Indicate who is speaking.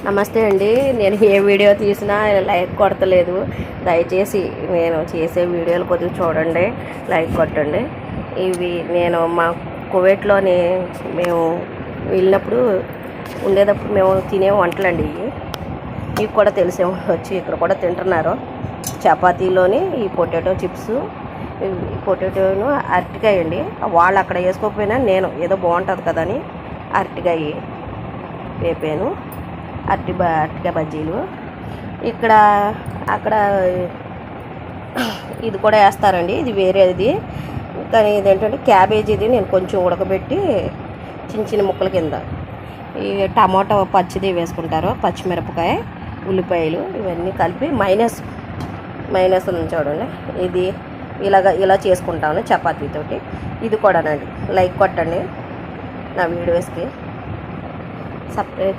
Speaker 1: నమస్తే అండి. నేను ఏ వీడియో తీసినా లైక్ కొడతలేదు. దయచేసి నేను చేసే వీడియోలు కొద్దిగా చూడండి, లైక్ కొట్టండి. ఇవి నేను మా కువైట్లోని మేము వెళ్ళినప్పుడు ఉండేటప్పుడు మేము తినే వంటలండి. ఇవి కూడా తెలిసే వచ్చి ఇక్కడ కూడా తింటున్నారు. చపాతీలోని ఈ పొటాటో చిప్స్, పొటాటోను అరటికాయ అండి. వాళ్ళు అక్కడ వేసుకోకపోయినా నేను ఏదో బాగుంటుంది కదా అని అరటికాయ వేపాను. అరటికాయ బజ్జీలు ఇక్కడ అక్కడ ఇది కూడా వేస్తారండి. ఇది వేరేది, కానీ ఇదేంటంటే క్యాబేజీది నేను కొంచెం ఉడకబెట్టి చిన్న చిన్న ముక్కల కింద ఈ టమాటో పచ్చిది వేసుకుంటారు, పచ్చిమిరపకాయ, ఉల్లిపాయలు ఇవన్నీ కలిపి మైనస్ ఉంది చూడండి. ఇది ఇలా చేసుకుంటాను చపాతీతోటి. ఇది కూడానండి. లైక్ కొట్టండి, నా వీడియోస్కి సబ్స్క్రైబ్